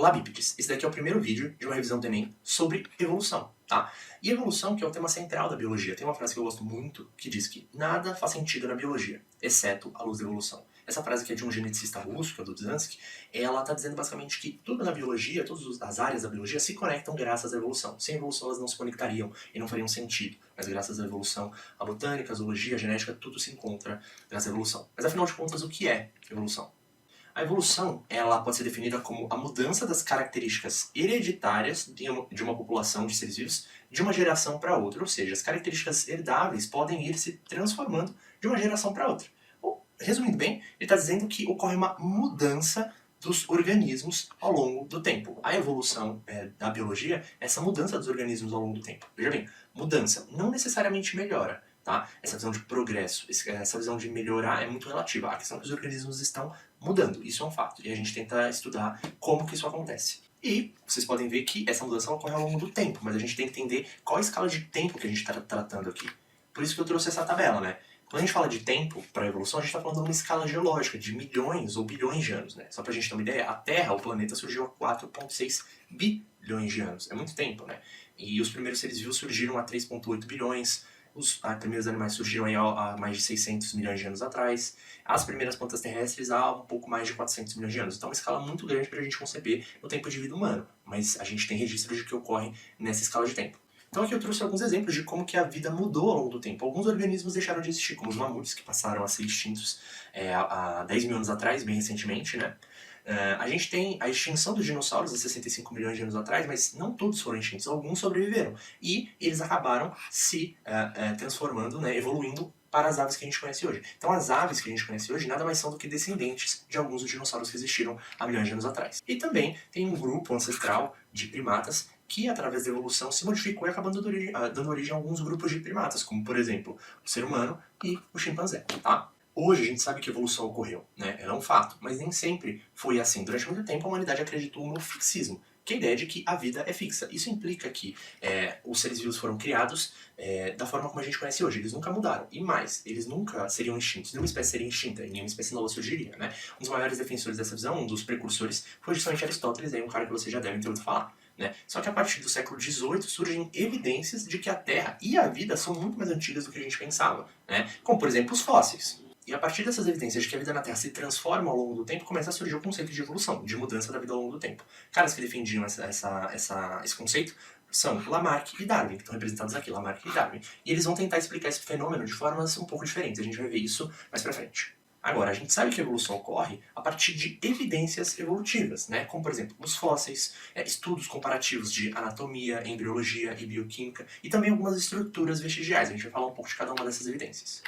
Olá, bípedes! Esse daqui é o primeiro vídeo de uma revisão do Enem sobre evolução, tá? E evolução, que é o tema central da biologia. Tem uma frase que eu gosto muito, que diz que nada faz sentido na biologia, exceto a luz da evolução. Essa frase que é de um geneticista russo, que é o Dubzhansky, ela está dizendo basicamente que tudo na biologia, todas as áreas da biologia se conectam graças à evolução. Sem evolução elas não se conectariam e não fariam sentido. Mas graças à evolução, a botânica, a zoologia, a genética, tudo se encontra graças à evolução. Mas afinal de contas, o que é evolução? A evolução, ela pode ser definida como a mudança das características hereditárias de uma população de seres vivos de uma geração para outra, ou seja, as características herdáveis podem ir se transformando de uma geração para outra. Ou, resumindo bem, ele está dizendo que ocorre uma mudança dos organismos ao longo do tempo. A evolução da biologia é essa mudança dos organismos ao longo do tempo. Veja bem, mudança não necessariamente melhora. Tá? Essa visão de progresso, essa visão de melhorar é muito relativa. A questão é que os organismos estão mudando, isso é um fato. E a gente tenta estudar como que isso acontece. E vocês podem ver que essa mudança ocorre ao longo do tempo, mas a gente tem que entender qual a escala de tempo que a gente está tratando aqui. Por isso que eu trouxe essa tabela, né? Quando a gente fala de tempo para a evolução, a gente está falando de uma escala geológica, de milhões ou bilhões de anos, né? Só para a gente ter uma ideia, a Terra, o planeta, surgiu há 4,6 bilhões de anos. É muito tempo, né? E os primeiros seres vivos surgiram há 3,8 bilhões. Os primeiros animais surgiram aí há mais de 600 milhões de anos atrás. As primeiras plantas terrestres há um pouco mais de 400 milhões de anos. Então é uma escala muito grande para a gente conceber o tempo de vida humano. Mas a gente tem registro de que ocorre nessa escala de tempo. Então aqui eu trouxe alguns exemplos de como que a vida mudou ao longo do tempo. Alguns organismos deixaram de existir, como os mamutes, que passaram a ser extintos há 10 mil anos atrás, bem recentemente, né? A gente tem a extinção dos dinossauros há 65 milhões de anos atrás, mas não todos foram extintos, alguns sobreviveram. E eles acabaram se transformando, né, evoluindo para as aves que a gente conhece hoje. Então as aves que a gente conhece hoje nada mais são do que descendentes de alguns dos dinossauros que existiram há milhões de anos atrás. E também tem um grupo ancestral de primatas que, através da evolução, se modificou e acabou dando origem a alguns grupos de primatas, como, por exemplo, o ser humano e o chimpanzé, tá? Hoje a gente sabe que a evolução ocorreu, né? É um fato, mas nem sempre foi assim. Durante muito tempo a humanidade acreditou no fixismo, que é a ideia de que a vida é fixa. Isso implica que os seres vivos foram criados da forma como a gente conhece hoje. Eles nunca mudaram. E mais, eles nunca seriam extintos. Nenhuma espécie seria extinta e nenhuma espécie nova surgiria, né? Um dos maiores defensores dessa visão, um dos precursores, foi justamente Aristóteles, aí um cara que vocês já devem ter ouvido falar. Né? Só que a partir do século XVIII surgem evidências de que a Terra e a vida são muito mais antigas do que a gente pensava, né? Como, por exemplo, os fósseis. E a partir dessas evidências de que a vida na Terra se transforma ao longo do tempo, começa a surgir o conceito de evolução, de mudança da vida ao longo do tempo. Caras que defendiam esse conceito são Lamarck e Darwin, que estão representados aqui, Lamarck e Darwin. E eles vão tentar explicar esse fenômeno de formas um pouco diferentes, a gente vai ver isso mais pra frente. Agora, a gente sabe que a evolução ocorre a partir de evidências evolutivas, né? Como, por exemplo, os fósseis, estudos comparativos de anatomia, embriologia e bioquímica, e também algumas estruturas vestigiais. A gente vai falar um pouco de cada uma dessas evidências.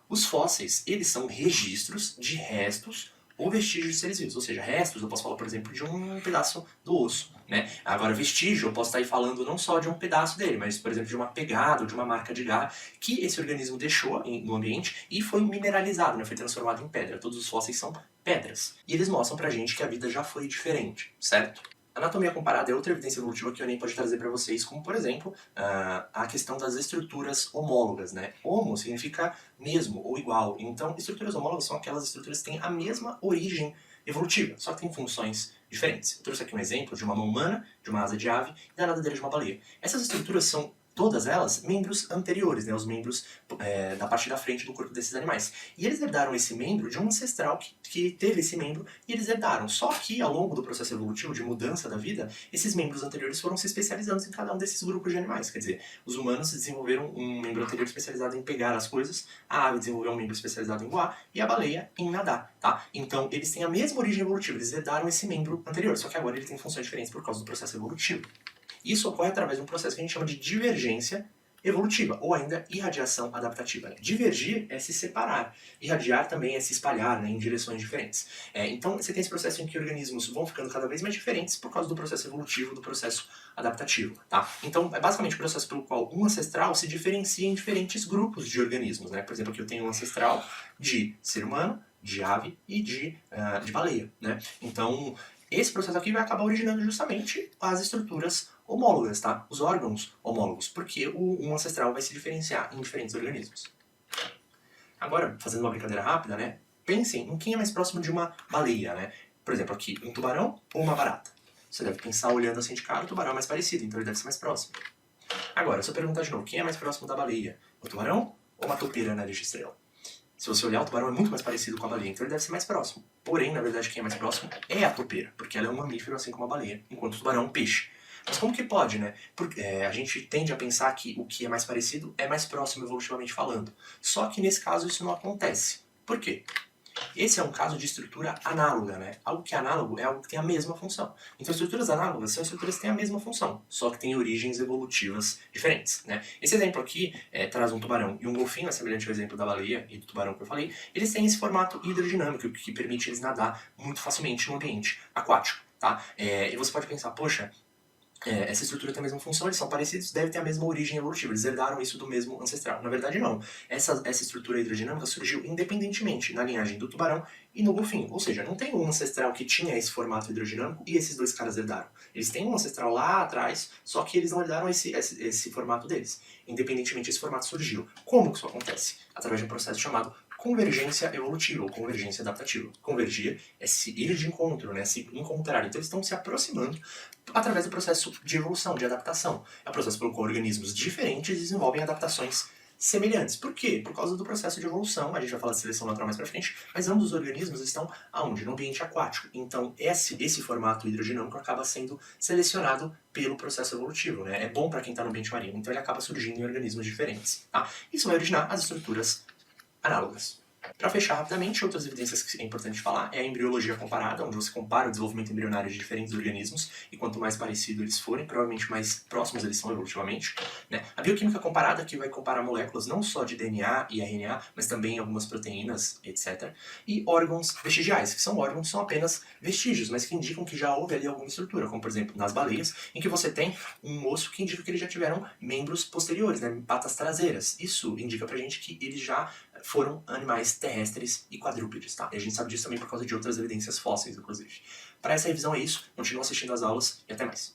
Os fósseis, eles são registros de restos ou vestígios de seres vivos. Ou seja, restos, eu posso falar, por exemplo, de um pedaço do osso, né? Agora, vestígio, eu posso estar aí falando não só de um pedaço dele, mas, por exemplo, de uma pegada ou de uma marca de garra que esse organismo deixou no ambiente e foi mineralizado, né? Foi transformado em pedra. Todos os fósseis são pedras. E eles mostram pra gente que a vida já foi diferente, certo? Anatomia comparada é outra evidência evolutiva que o Enem pode trazer para vocês, como, por exemplo, a questão das estruturas homólogas, né? Homo significa mesmo ou igual. Então, estruturas homólogas são aquelas estruturas que têm a mesma origem evolutiva, só que têm funções diferentes. Eu trouxe aqui um exemplo de uma mão humana, de uma asa de ave e da nadadeira de uma baleia. Essas estruturas são todas elas membros anteriores, né, os membros da parte da frente do corpo desses animais. E eles herdaram esse membro de um ancestral que teve esse membro e eles herdaram. Só que ao longo do processo evolutivo de mudança da vida, esses membros anteriores foram se especializando em cada um desses grupos de animais. Quer dizer, os humanos desenvolveram um membro anterior especializado em pegar as coisas, a ave desenvolveu um membro especializado em voar e a baleia em nadar, tá? Então eles têm a mesma origem evolutiva, eles herdaram esse membro anterior, só que agora ele tem funções diferentes por causa do processo evolutivo. Isso ocorre através de um processo que a gente chama de divergência evolutiva, ou ainda irradiação adaptativa. Né? Divergir é se separar, irradiar também é se espalhar, né, em direções diferentes. Então você tem esse processo em que organismos vão ficando cada vez mais diferentes por causa do processo evolutivo, do processo adaptativo. Tá? Então é basicamente o processo pelo qual um ancestral se diferencia em diferentes grupos de organismos. Né? Por exemplo, aqui eu tenho um ancestral de ser humano, de ave e de baleia. Né? Então esse processo aqui vai acabar originando justamente as estruturas homólogas, tá? Os órgãos homólogos, porque um ancestral vai se diferenciar em diferentes organismos. Agora, fazendo uma brincadeira rápida, né? Pensem em quem é mais próximo de uma baleia, né? Por exemplo, aqui, um tubarão ou uma barata. Você deve pensar olhando assim de cara, o tubarão é mais parecido, então ele deve ser mais próximo. Agora, se eu perguntar de novo, quem é mais próximo da baleia? O tubarão ou uma topeira na lista estrela? Se você olhar, o tubarão é muito mais parecido com a baleia, então ele deve ser mais próximo. Porém, na verdade, quem é mais próximo é a topeira, porque ela é um mamífero assim como a baleia, enquanto o tubarão é um peixe. Mas como que pode, né? Porque a gente tende a pensar que o que é mais parecido é mais próximo evolutivamente falando. Só que nesse caso isso não acontece. Por quê? Esse é um caso de estrutura análoga, né? Algo que é análogo é algo que tem a mesma função. Então, estruturas análogas são estruturas que têm a mesma função, só que têm origens evolutivas diferentes, né? Esse exemplo aqui traz um tubarão e um golfinho, é semelhante ao exemplo da baleia e do tubarão que eu falei. Eles têm esse formato hidrodinâmico que permite eles nadar muito facilmente no ambiente aquático, tá? E você pode pensar, poxa, essa estrutura tem a mesma função, eles são parecidos, devem ter a mesma origem evolutiva, eles herdaram isso do mesmo ancestral. Na verdade, não. Essa estrutura hidrodinâmica surgiu independentemente na linhagem do tubarão e no golfinho. Ou seja, não tem um ancestral que tinha esse formato hidrodinâmico e esses dois caras herdaram. Eles têm um ancestral lá atrás, só que eles não herdaram esse formato deles. Independentemente, esse formato surgiu. Como que isso acontece? Através de um processo chamado convergência evolutiva ou convergência adaptativa. Convergir é se ir de encontro, né? Se encontrar. Então eles estão se aproximando através do processo de evolução, de adaptação. É o processo pelo qual organismos diferentes desenvolvem adaptações semelhantes. Por quê? Por causa do processo de evolução. A gente vai falar de seleção natural mais pra frente, mas ambos os organismos estão aonde? No ambiente aquático. Então esse formato hidrodinâmico acaba sendo selecionado pelo processo evolutivo, né? É bom para quem está no ambiente marinho, então ele acaba surgindo em organismos diferentes, tá? Isso vai originar as estruturas análogas. Para fechar rapidamente, outras evidências que é importante falar é a embriologia comparada, onde você compara o desenvolvimento embrionário de diferentes organismos, e quanto mais parecido eles forem, provavelmente mais próximos eles são evolutivamente, né? A bioquímica comparada, que vai comparar moléculas não só de DNA e RNA, mas também algumas proteínas, etc. E órgãos vestigiais, que são órgãos que são apenas vestígios, mas que indicam que já houve ali alguma estrutura, como por exemplo nas baleias, em que você tem um osso que indica que eles já tiveram membros posteriores, né, patas traseiras. Isso indica pra gente que eles já foram animais terrestres e quadrúpedes, tá? E a gente sabe disso também por causa de outras evidências fósseis, inclusive. Para essa revisão é isso, continua assistindo às aulas e até mais.